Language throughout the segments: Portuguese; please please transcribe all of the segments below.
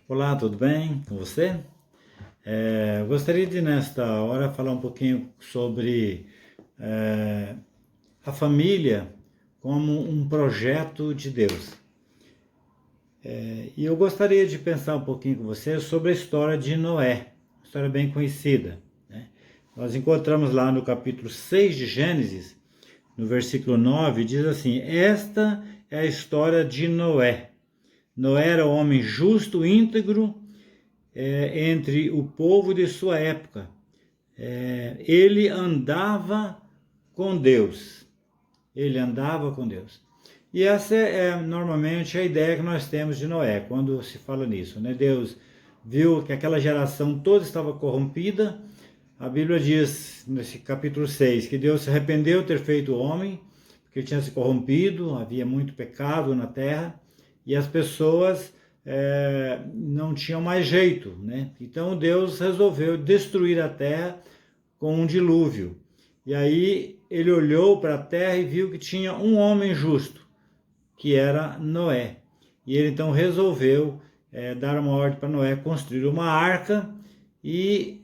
Olá, tudo bem com você? Eu gostaria de, nesta hora, falar um pouquinho sobre é, a família como um projeto de Deus. E eu gostaria de pensar um pouquinho com você sobre a história de Noé, uma história bem conhecida, né? Nós encontramos lá no capítulo 6 de Gênesis, no versículo 9, diz assim: Esta é a história de Noé. Noé era um homem justo, íntegro, entre o povo de sua época. Ele andava com Deus. Ele andava com Deus. E essa é normalmente a ideia que nós temos de Noé, quando se fala nisso, né? Deus viu que aquela geração toda estava corrompida. A Bíblia diz, nesse capítulo 6, que Deus se arrependeu de ter feito o homem, porque ele tinha se corrompido, havia muito pecado na terra, e as pessoas não tinham mais jeito, né? Então Deus resolveu destruir a terra com um dilúvio. E aí ele olhou para a terra e viu que tinha um homem justo, que era Noé. E ele então resolveu dar uma ordem para Noé construir uma arca e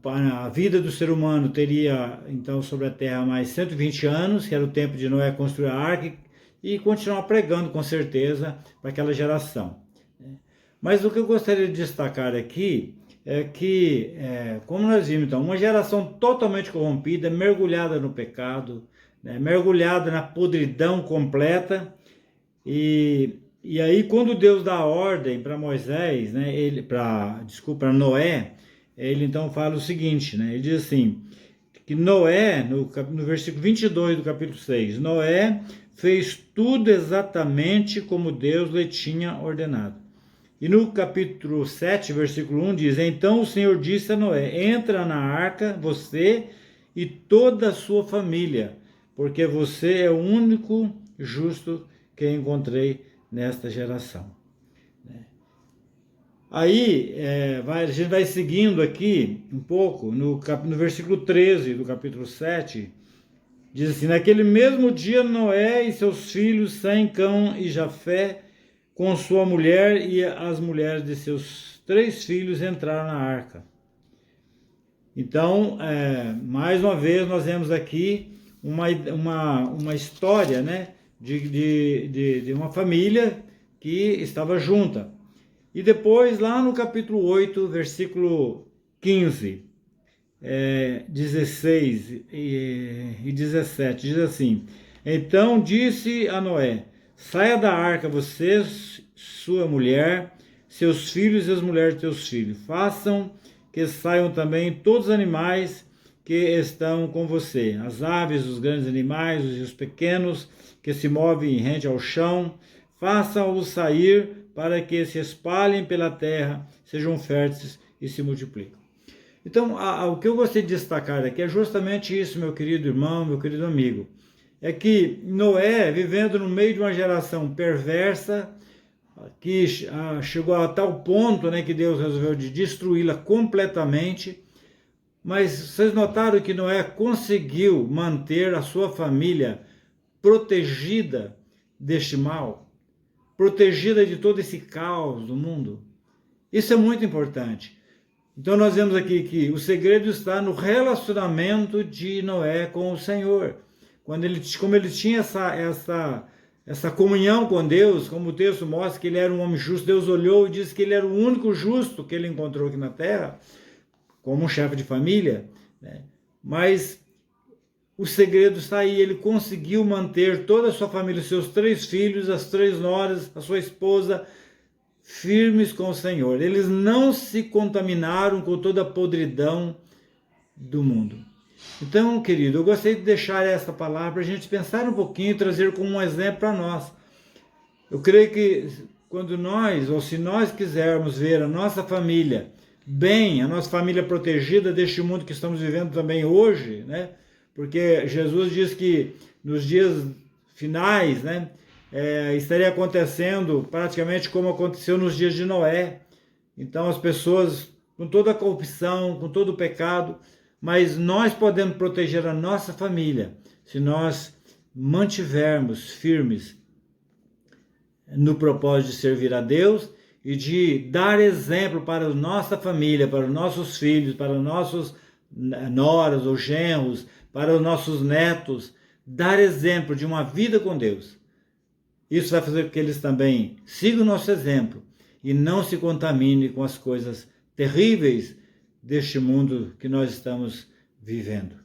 a vida do ser humano teria então sobre a terra mais 120 anos, que era o tempo de Noé construir a arca e continuar pregando com certeza para aquela geração. Mas o que eu gostaria de destacar aqui é que, como nós vimos então, uma geração totalmente corrompida, mergulhada no pecado, né, mergulhada na podridão completa, e aí quando Deus dá a ordem para Moisés, né, para Noé, ele então fala o seguinte, né, ele diz assim, que Noé, no versículo 22 do capítulo 6, Noé fez tudo exatamente como Deus lhe tinha ordenado. E no capítulo 7, versículo 1 diz: Então o Senhor disse a Noé: Entra na arca, você e toda a sua família, porque você é o único justo que encontrei nesta geração. Aí a gente vai seguindo aqui um pouco, no versículo 13 do capítulo 7, diz assim: Naquele mesmo dia Noé e seus filhos, Sem, Cão e Jafé, com sua mulher e as mulheres de seus 3 filhos entraram na arca. Então, mais uma vez, nós vemos aqui uma história, né, de uma família que estava junta. E depois, lá no capítulo 8, versículo 15, 16 e 17, diz assim: Então disse a Noé: Saia da arca, você, sua mulher, seus filhos e as mulheres de seus filhos. Façam que saiam também todos os animais que estão com você, as aves, os grandes animais, os pequenos que se movem rente ao chão. Façam-os sair para que se espalhem pela terra, sejam férteis e se multipliquem. Então, o que eu gostaria de destacar aqui é justamente isso, meu querido irmão, meu querido amigo. É que Noé, vivendo no meio de uma geração perversa, que chegou a tal ponto, né, que Deus resolveu de destruí-la completamente, mas vocês notaram que Noé conseguiu manter a sua família protegida deste mal, protegida de todo esse caos do mundo. Isso é muito importante. Então nós vemos aqui que o segredo está no relacionamento de Noé com o Senhor. Como ele tinha essa comunhão com Deus, como o texto mostra que ele era um homem justo, Deus olhou e disse que ele era o único justo que ele encontrou aqui na terra, como um chefe de família, né? Mas o segredo está aí, ele conseguiu manter toda a sua família, seus 3 filhos, as 3 noras, a sua esposa, firmes com o Senhor. Eles não se contaminaram com toda a podridão do mundo. Então, querido, eu gostaria de deixar essa palavra para a gente pensar um pouquinho e trazer como um exemplo para nós. Eu creio que quando nós, ou se nós quisermos ver a nossa família bem, a nossa família protegida deste mundo que estamos vivendo também hoje, né? Porque Jesus diz que nos dias finais, né, estaria acontecendo praticamente como aconteceu nos dias de Noé. Então as pessoas com toda a corrupção, com todo o pecado, mas nós podemos proteger a nossa família se nós mantivermos firmes no propósito de servir a Deus e de dar exemplo para a nossa família, para os nossos filhos, para os nossos noras ou genros, para os nossos netos, dar exemplo de uma vida com Deus. Isso vai fazer com que eles também sigam o nosso exemplo e não se contaminem com as coisas terríveis deste mundo que nós estamos vivendo.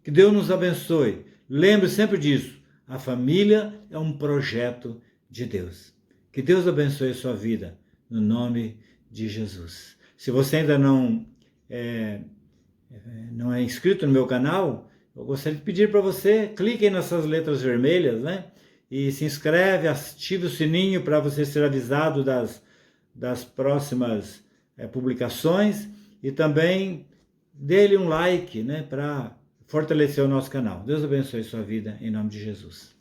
Que Deus nos abençoe. Lembre sempre disso. A família é um projeto de Deus. Que Deus abençoe a sua vida, no nome de Jesus. Se você ainda não é inscrito no meu canal, eu gostaria de pedir para você, clique nessas letras vermelhas, né? E se inscreve, ative o sininho para você ser avisado das próximas publicações e também dê-lhe um like, né? Para fortalecer o nosso canal. Deus abençoe sua vida, em nome de Jesus.